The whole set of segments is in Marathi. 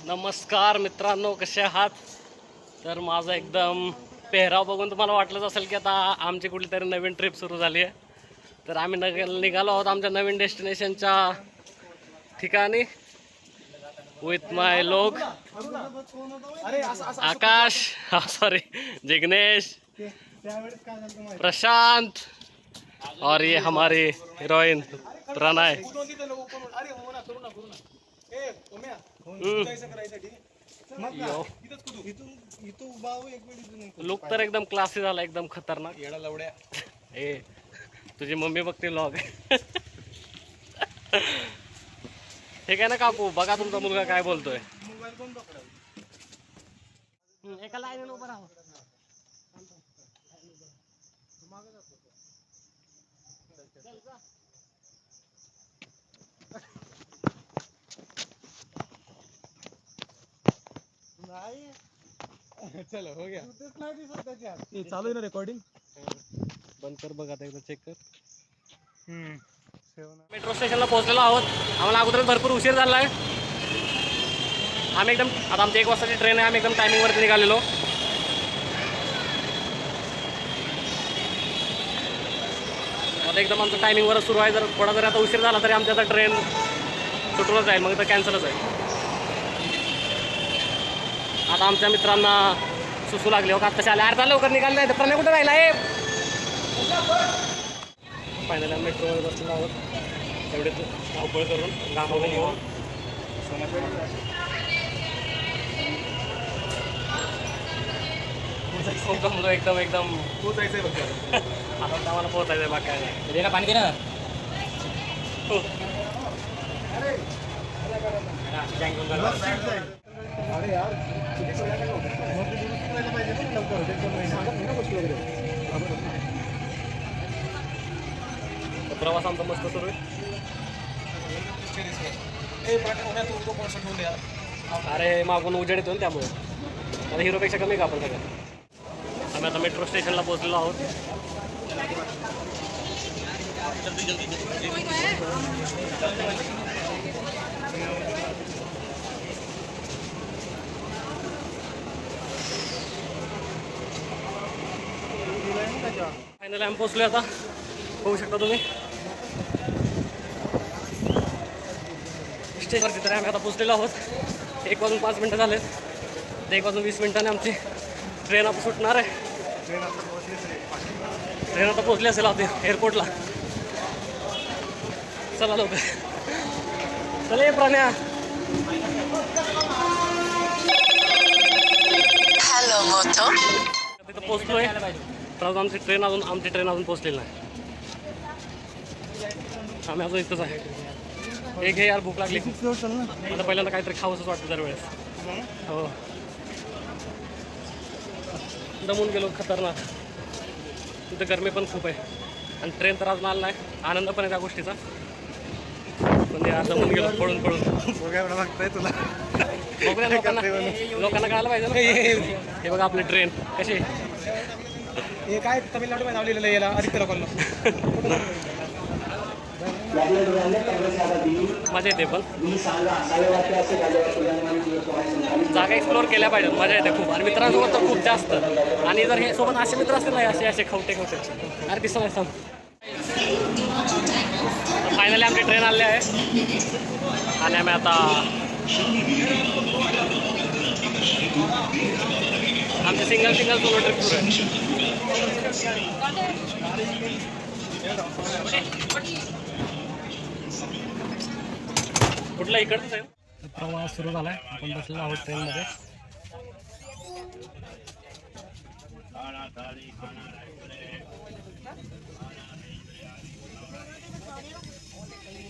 नमस्कार मित्रांनो, कसे आहात? तर माझा एकदम पेहराव बघून तुम्हाला वाटलंच असेल की आता आमची कुठली तरी नवीन ट्रिप सुरू झाली आहे. तर आम्ही निघालो आहोत आमच्या नवीन डेस्टिनेशनच्या ठिकाणी विथ माय लोग आकाश, सॉरी जिग्नेश, प्रशांत और ये हमारी हीरोइन प्रणय. लुक तर एकदम क्लासी झाला, एकदम खतरनाक. येडा लवड्या ए तुझी मम्मी बघते व्लॉग. ठीक आहे ना काकू, बघा तुमचा मुलगा काय बोलतोय. एका लाईनीने उभं राहा. चलो हो गया. चालू आहे ना रेकॉर्डिंग. बंद कर, बघा एकदा चेक कर. मेट्रो स्टेशनला पोहोचलेलो आहोत. आम्हाला अगोदरच भरपूर उशीर झाला आहे. आम्ही एकदम आता आमची 1 वाजताची ट्रेन आहे. आम्ही एकदम टायमिंगवरती निघालेलो. आता एकदम आमचं टायमिंगवरच सुरू आहे. जर थोडा जरी आता उशीर झाला तरी आमची आता ट्रेन सुटूनच जाईल, मग तर कॅन्सलच आहे. आता आमच्या मित्रांना सुसू लागले हो का, आत्ताशी आले. अर्धा लवकर निघाले नाही तर प्रणय कुठं राहिला आहे. फायनली मेट्रोमध्ये बसलेलो आहोत. तेवढे धावपळ करून गावामध्ये येऊन एकदम एकदम पोचायचंय बघ. आता आम्हाला पोहोचायचं आहे. बाकी काय नाही. देना पाणी दे ना. अरे यार प्रवास आमचा मस्त सुरू आहे. अरे मागून उजेड येतो ना, त्यामुळे आता हिरोपेक्षा कमी का आपण सगळं. आम्ही आता मेट्रो स्टेशनला पोहोचलेलो आहोत. फायनली आम्ही पोहोचलो. आता होऊ शकता तुम्ही स्टेशनवरती. तर आम्ही आता पोहोचलेलो आहोत. 1 वाजून 5 मिनटं झालेत. 1 वाजून 20 मिनिटांनी आमची ट्रेन आता सुटणार आहे. ट्रेन आता पोहोचली असेल आता एअरपोर्टला. चला लवकर. चला ये प्राण्या. तिथं पोहोचलोय. तर आमची ट्रेन अजून पोहोचलेली नाही. आम्ही अजून इथंच आहे. एक हे यार, भूक लागली. आता पहिल्यांदा काहीतरी खावंसंच वाटतं दरवेळेस. हो, दमून गेलो खतरनाक. तिथं गरमी पण खूप आहे आणि ट्रेन तर अजून आला नाही. आनंद पण आहे त्या गोष्टीचा, पण यार दमून गेलो पळून पळून. बघताय तुला बघूया, लोकांना कळायला पाहिजे ना. हे बघा आपली ट्रेन कशी. हे काय तमिळनाडू मध्ये लावलेलं याला आदित्य लोकांना. मजा येते, पण जागा एक्सप्लोअर केल्या पाहिजेत. मजा येते खूप, आणि मित्रांसोबत तर खूप जास्त. आणि जर हे सोबत असे मित्र असतील ना, असे खवटे अरे दिसत नाही सांग. फायनली आमची ट्रेन आली आहे आणि आम्ही आता आमची सिंगल सोलो ट्रिप सुरू आहे. कुठला इकडचं आहे. प्रवास सुरू झाला आहे. आपण बसलेलो आहोत ट्रेनमध्ये.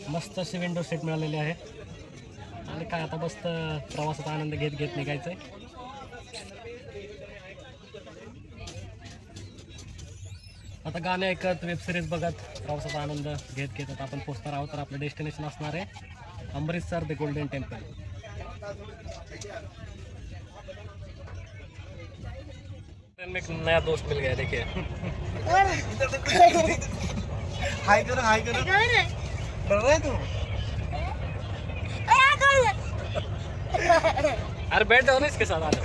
मस्त अशी विंडो सीट मिळालेली आहे आणि काय आता मस्त प्रवासाचा आनंद घेत निघायचं आहे. आता गाणे ऐकत, वेब सिरीज बघत, प्रवासाचा आनंद घेत आता आपण पोहोचणार आहोत. तर आपलं डेस्टिनेशन असणार आहे अमृतसर द गोल्डन टेम्पल. में एक नया दोस्त मिल गया. देखिए हाय करो डर रहा है तू. अरे बैठ जाओ ना इसके साथ आ जाओ।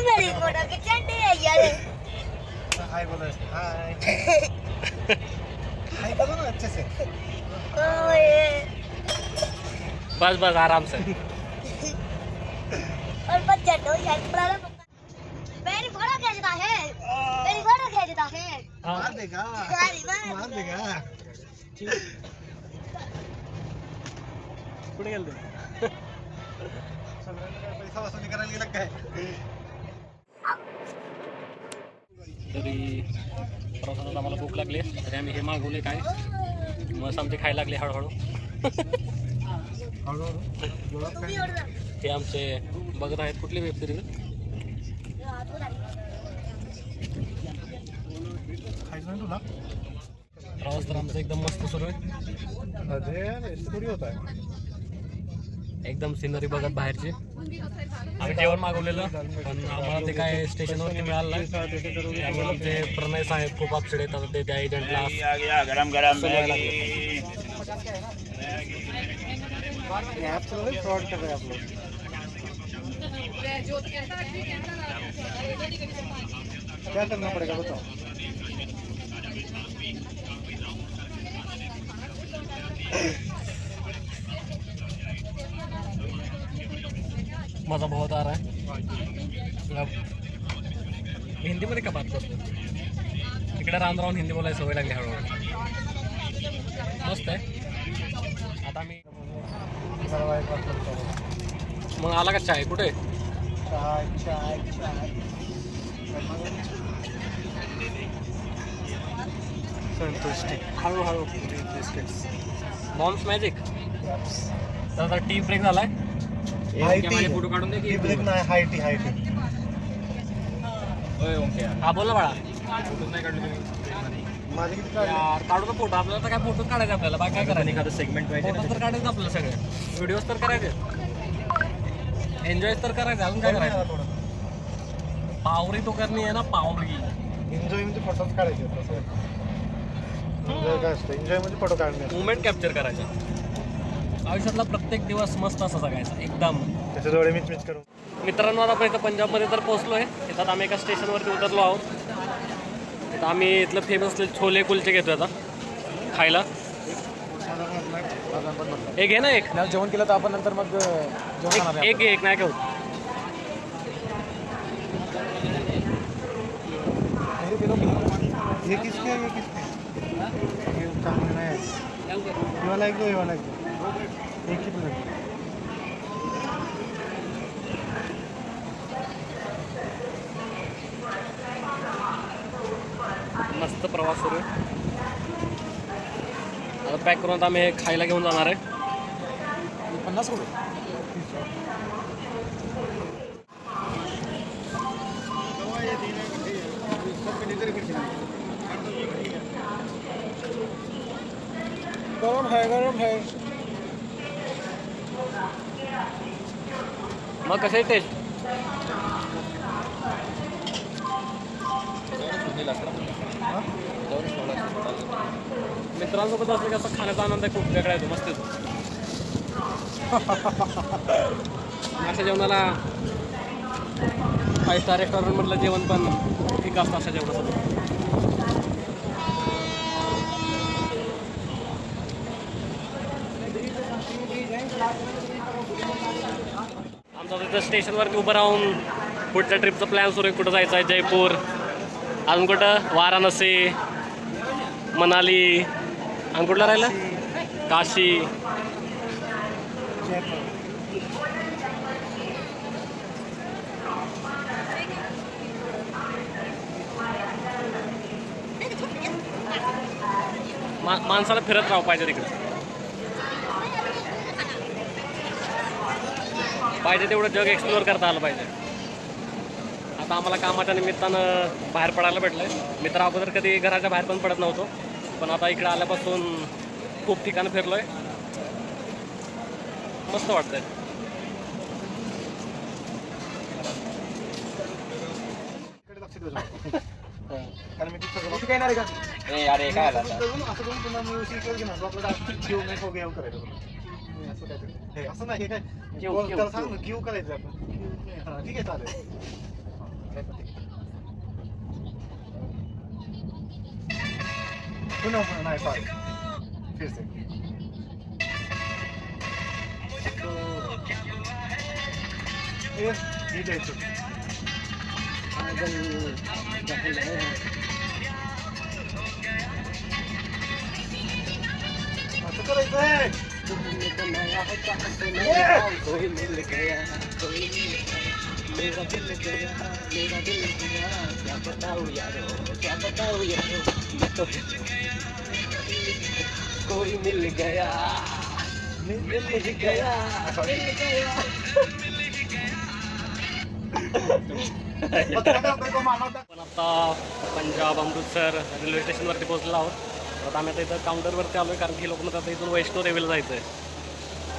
मेरी फोटो की चंडी है यार। हाय बोलो, हाय हाय बोलो ना अच्छे से। ओए बस बस आराम से। और बच्चा तो यार बड़ा मेरी फोटो खींचता है, मेरी फोटो खींचता है। मार देगा, अरे मार देगा। कुठे गेलते? पैसा वसुली करायला गेला काय? तरी प्रवासात आम्हाला भूक लागली तरी आम्ही हे मागवले काय मस्त आमचे खायला लागले हळूहळू. हे आमचे बघत आहेत कुठली वेब सिरीज. खायचं नाही तुला? प्रवास तर आमचा एकदम मस्त सुरू आहे. अरे ऐसे थोडी होता है. एकदम सिनरी बघत बाहेरची. आम्ही जेवण मागवलेलं पण आम्हाला ते काय स्टेशनवरती मिळालं नाही. त्यामुळे आमचे प्रणय साहेब खूप अपसेट येतात ते त्या एजंटला सुनवायला लागले. ऐप चला रहे फ्रॉड कर रहे हैं आप लोग. क्या करना पड़ेगा बताओ. मजा बहुत आ रहा है. अब हिंदीमध्ये का बात करतो. तिकडे राहून राहून हिंदी बोलायला सवय लागली हळूहळू. मस्त आहे. आता आम्ही मग आला का चाय कुठे? चाय चाय चाय. संतुष्टी हळूहळू बिस्किट्स. Bombs magic. तर टी ब्रेक झालाय. फोटो काढून दे की ब्रेक नाही. हाय टी हाय टी. हा बोल ना बाळा. माझे किती काढले? यार काढू ना फोटो. आपल्याला तर काय फोटो काढायचे आपल्याला बाकी काय करायचं. एखादं सेगमेंट पाहिजे फोटो तर काढायचं आपल्याला सगळे. व्हिडिओज तर करायचे. एन्जॉय तर करायचं. अजून काय करायचं. पावरी तो करणी आहे ना पावरी. एन्जॉय म्हणजे फोटोज काढायचे. एन्जॉय काय असतं? एन्जॉय म्हणजे फोटो काढणे. मुवमेंट कॅप्चर करायचा. आयुष्यातला प्रत्येक दिवस मस्त असा जगायचा एकदम. त्याच्या डोळे मिच करून. मित्रांनो आता आपण इथं पंजाबमध्ये तर पोहोचलो आहे. इथं आम्ही एका स्टेशनवरती उतरलो आहोत. इथं आम्ही इथलं फेमस छोले कुलचे घेतो आता खायला. एक घे ना. एक जेवण केलं तर आपण नंतर मग जेवण एक घे. एक नाही घेऊ. ये किसके है? ये किसके? ये चांगले नाही आहे. ये वाला एक दो, ये वाला एक दो. एक ही प्लेट. मस्त प्रवास सुरू आहे. आता पॅक करून आता आम्ही हे खायला घेऊन जाणार आहे. 50 रुपये. गरम है, गरम है. मग कसं आहे टेस्ट? मित्रांसोबत असलं की असं खाण्याचा आनंद खूप वेगळा येतो. मस्त येतो. अशा जेवणाला 5 स्टार रेस्टॉरंटमधलं जेवण पण ठीक असतं अशा जेवणासाठी. आमचं तिथं स्टेशनवरती उभं राहून पुढच्या ट्रिपचा प्लॅन सुरू आहे. कुठं जायचं आहे? जयपूर, अजून कुठं वाराणसी, मनाली, आणि कुठलं राहिलं? काशी. माणसाला फिरत राहावं पाहिजे तिकडे. पाहिजे तेवढं जग एक्सप्लोअर करता आलं पाहिजे. आता आम्हाला कामाच्या निमित्तानं बाहेर पडायला भेटलं आहे. मित्र अगोदर कधी घराच्या बाहेर पण पडत नव्हतो. पण आता इकडे आल्यापासून खूप ठिकाणं फिरलो आहे. मस्त वाटतंय. कारण मी तिथं काय नाही का? अरे काय असं करून पुन्हा मी उशी घेऊन आपल्याला जेवण नाही करायचं. हे असं नाही, हे काय क्यू, बोल, क्यू, त्याला सांग ना, क्यू करायचं आपण. हा, ठीक आहे, चालेल. पुन्हा पुन्हा नाही चालेल. फिर से. हे द्यायचं. असं करायचंय. कोई मिल गया मिल गया पण आता पंजाब अमृतसर रेल्वे स्टेशनवरती पोहोचलो आहोत. आता आम्ही आता इथं काउंटरवरती आलो आहे, कारण की लोक म्हणतात आता इथून वैष्णो देवीला जायचं आहे.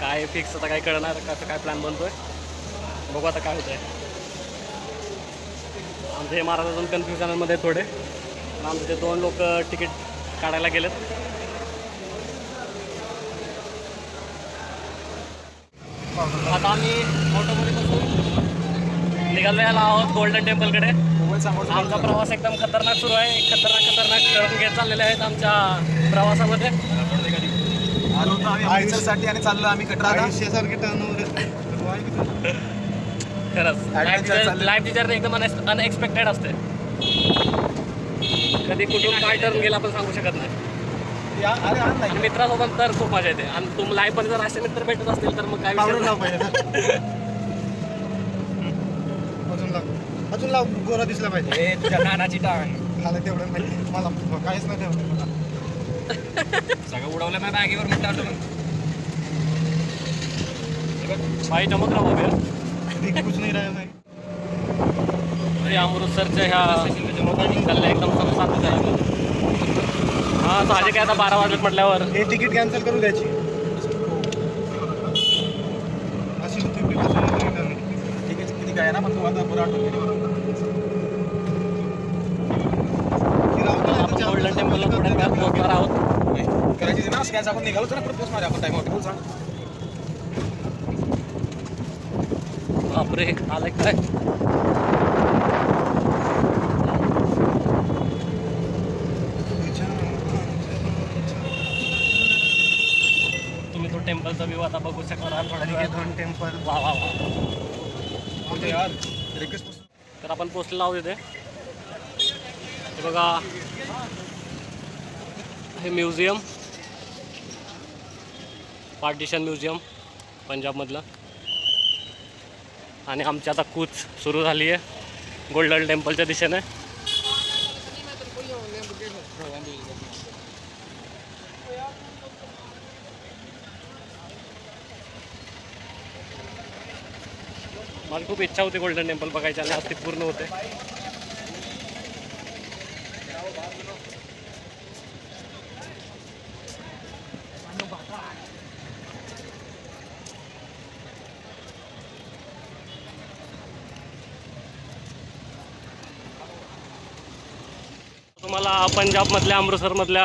काय फिक्स आता काय कळणार, कसं काय प्लॅन बनतोय, बघू आता काय होतं आहे. आमचे महाराज अजून कन्फ्युजनमध्ये थोडे, पण आमचे ते 2 लोक तिकीट काढायला गेलेत. आता आम्ही ऑटोमध्ये बसून निघालेला आहोत गोल्डन टेम्पलकडे. आमचा प्रवास एकदम खतरनाक सुरू आहे. खतरनाक टर्न घेत चाललेले आहेत आमच्या प्रवासामध्ये. आलो होतो आम्ही अमृतसरसाठी आणि चाललो आम्ही कटराला. आयुष्यासारखे टर्न खरंच लाईफची जर्नी एकदम अनएक्सपेक्टेड असते. कधी कुठून काय टर्न गेला आपण सांगू शकत नाही. अरे हा नाही आणि मित्रासोबत तर खूप मजा येते. आणि तुम्ही लाईफमध्ये जर असे मित्र भेटत असतील तर मग काय विषय नाही. अजून लाव, गोरा दिसला पाहिजे. ए, तुझ्या नानाची टांग खाला तेवढं माहिती मला, काहीच नाही ठेवलं मला. सगळं उडवलं माझ्या बॅगेवर मिठा भाई चमक रहा हो गया. कुछ नाही राहिलं नाही. अमृतसरच्या ह्या गल्ल्या एकदम शांत झाल्या. हां साहजिक काय आता 12 वाजलेत म्हटल्यावर हे तिकीट कॅन्सल करू द्यायची. अशी ठीक आहे किती काय ना मग तू आता बरं आठवण आपण गोल्डन टेम्पलला थोड्या वेळात पोहोचणार आहोत. करायची ना स्कॅच आपण निघालो तर परत पोचणार आपण टाइम बोल सांग. बापरे आलाय काय. तुम्ही तो टेम्पलचा व्ह्यू आता बघू शकणार थोड्या. टेम्पल. वा वा वा. यार रिक्वेस्ट तर आपण पोचलेलो आहोत इथे. हे बघा हे म्युझियम, पार्टिशन म्युझियम पंजाबमधलं. आणि आमची आता कूच सुरू झाली आहे गोल्डन टेम्पलच्या दिशेने. माझी खूप इच्छा होती गोल्डन टेम्पल बघायची आणि आज ती पूर्ण होते. तुम्हाला पंजाबमधल्या अमृतसरमधल्या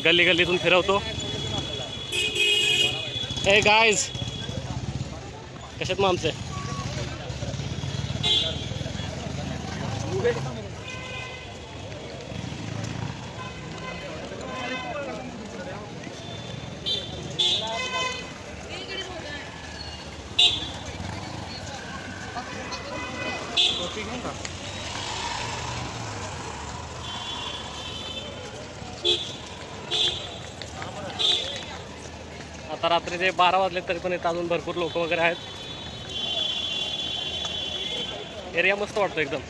गल्ली गल्लीतून फिरवतो. हे गाईज कशात मग आमचे आता रात्रीचे 12 वाजले तरी पण इथं अजून भरपूर लोक वगैरे आहेत. एरिया मस्त वाटतो एकदम.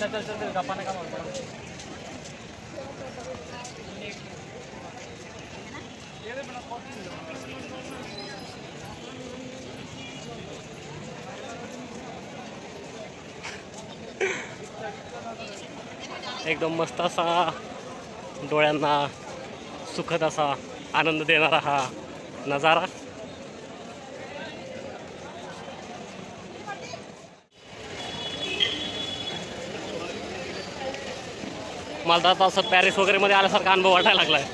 चल गप्पाने का एकदम मस्त असा डोळ्यांना सुखद असा आनंद देणारा हा नजारा. मला तर आता असं पॅरिस वगैरे मध्ये आल्यासारखा अनुभव वाटायला लागलाय.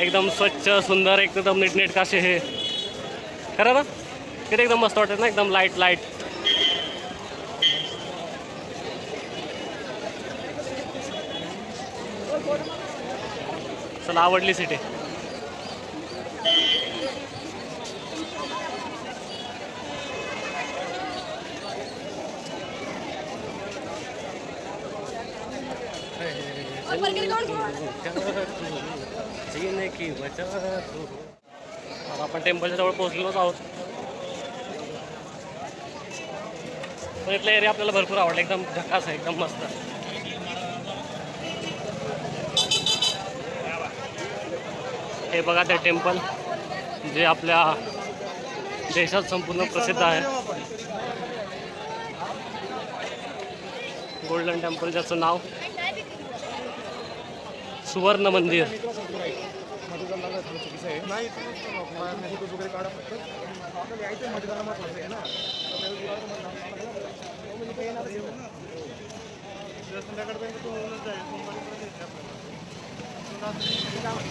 एकदम स्वच्छ सुंदर एकदम नीटनेटका असे हे खरं ना किती एकदम मस्त वाटत ना एकदम लाईट लाईट. चला आवडली सिटी. जीने की वजह तू. आता आपण टेम्पलच्या जवळ पोहोचलेलोच आहोत. पण इथला एरिया आपल्याला भरपूर आवडला. एकदम झकास आहे एकदम मस्त. हे बघा ते टेम्पल जे आपल्या देशात संपूर्ण प्रसिद्ध आहे. गोल्डन टेम्पल ज्याचं नाव सुवर्ण मंदिर.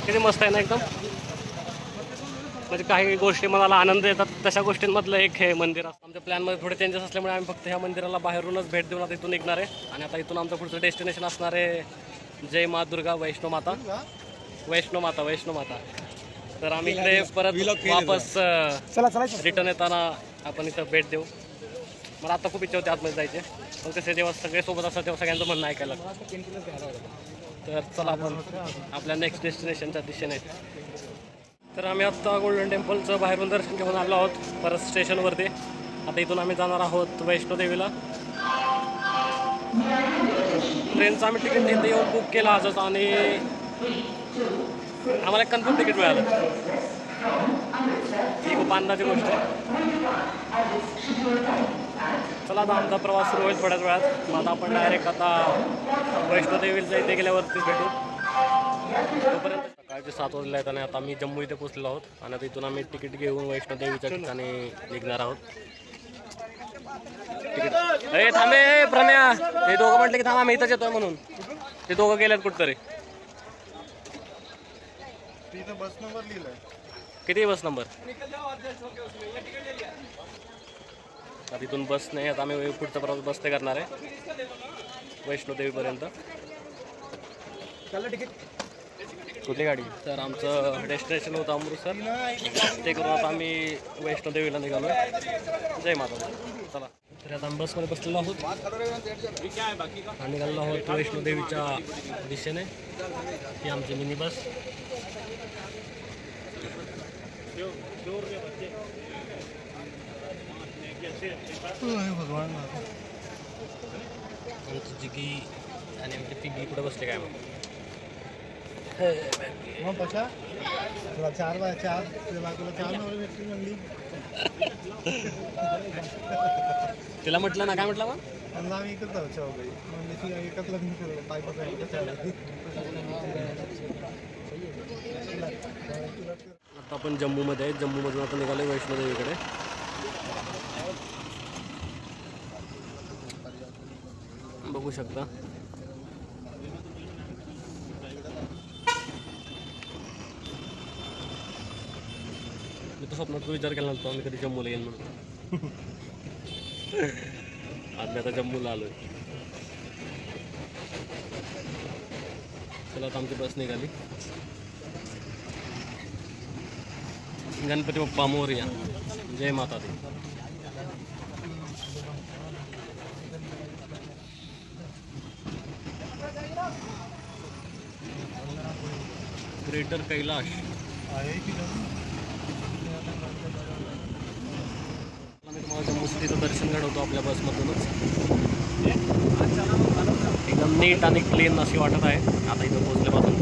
किती मस्त आहे ना एकदम. म्हणजे काही गोष्टी मनाला आनंद देतात तशा गोष्टींमधलं एक हे मंदिर असतं. आमच्या प्लॅनमध्ये थोडे चेंजेस असल्यामुळे आम्ही फक्त ह्या मंदिराला बाहेरूनच भेट देऊन आता इथून निघणार आहे. आणि आता इथून आमचं पुढचं डेस्टिनेशन असणार आहे जय मा दुर्गा वैष्णो माता. तर आम्ही इकडे परत वापस रिटर्न येताना आपण इथं भेट देऊ. मला आता खूप इच्छा होती आतमध्ये जायचे पण कसे जेव्हा सगळे सोबत असतात तेव्हा सगळ्यांचं म्हणणं ऐकायला. तर चला आपण आपल्या नेक्स्ट डेस्टिनेशनच्या दिशेने. तर आम्ही आत्ता गोल्डन टेम्पलचं बाहेरून दर्शन घेऊन आलो आहोत परत स्टेशनवरती. आता इथून आम्ही जाणार आहोत वैष्णोदेवीला. ट्रेनचं आम्ही तिकीट इथे येऊन बुक केलं आजच आणि आम्हाला एक कन्फर्म तिकीट मिळालं. ही खूप आनंदाची गोष्ट आहे. चला आता आमचा प्रवास सुरू होईल थोड्याच वेळात. आता आपण डायरेक्ट आता वैष्णोदेवीला इथे गेल्यावरतीच भेटू. तोपर्यंत सकाळचे 7 वाजले आहेत आणि आता आम्ही जम्मू इथे पोचलेलो आहोत. आणि आता इथून आम्ही तिकीट घेऊन वैष्णोदेवीच्या ठिकाणी निघणार आहोत. तिकीट अरे थांबे प्रम्या. हे दोघं म्हटले की थांबा आम्ही इथंच येतोय म्हणून. ते दोघं गेलेत कुठतरी. बस नंबर लिहिलाय. किती बस नंबर. इथून बस नाही. आता आम्ही पुढचा प्रवास बसने करणार आहे वैष्णोदेवीपर्यंत. कुठली गाडी. तर आमचं डेस्टिनेशन होतं अमृतसर. ते करून आता आम्ही वैष्णोदेवीला निघालो. जय माता. चला तर आता आम्ही बसमध्ये बसलेलो आहोत आणि निघालेलो आहोत वैष्णोदेवीच्या दिशेने. ही आमची मिनी बस. भगवान आमची जिगी आणि आमची पिगी कुठे बसले काय मग पशा तुला 4x4 तुला 4 नंबर भेटली म्हणली. तिला म्हटलं ना काय म्हटलं मग. त्यांना आम्ही एकच जाऊ चौघही म्हणजे एकच लग्न केलं बायको. आता आपण जम्मूमध्ये आहे. जम्मूमधून आता निघालो वैष्णोदेवीकडे. बघू शकता मी तर स्वप्नात विचार केला नव्हता आम्ही कधी जम्मूला येईल म्हणून. आज मी आता जम्मूला आलोय. चला आता आमची बस निघाली. गणपती बाप्पा मोरया. जय माता दी. ग्रेटर कैलाश आहे की आम्ही तुम्हाला जम्मू सिटीचं दर्शन घडवतो आपल्या बसमधूनच. एकदम नीट आणि क्लीन अशी वाटत आहे आता इथं पोहोचल्यापासून.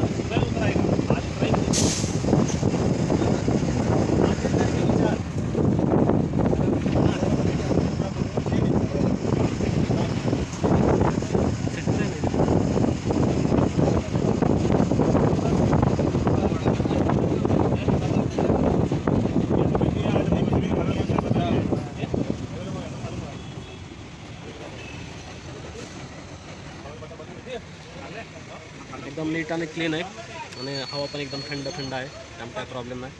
एकदम नीट आणि क्लीन आहे आणि हवा पण एकदम थंड थंड आहे, त्यामुळे काय प्रॉब्लेम नाही.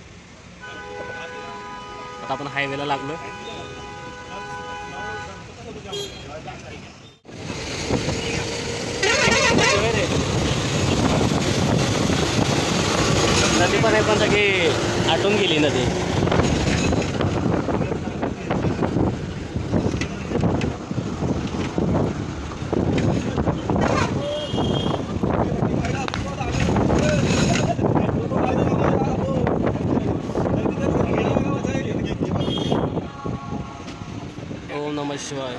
आता आपण हायवेला लागलो. नदी पण आहे, पण सगळी आटून गेली नदी. ओम नमः शिवाय.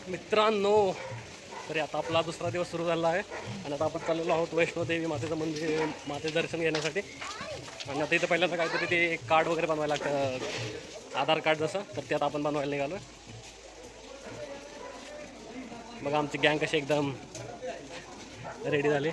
मित्रांनो, तरी आता आपला दुसरा दिवस सुरू झाला आहे आणि आता आपण चाललेलो आहोत वैष्णोदेवी मातेचं मंदिर, माते दर्शन घेण्यासाठी. आणि आता इथं पहिल्यांदा काहीतरी ते एक कार्ड वगैरे बनवायला लागतं, आधार कार्ड जसं, तर ते आता आपण बनवायला निघालो. बघा आमची गँग कशी एकदम रेडी झाली.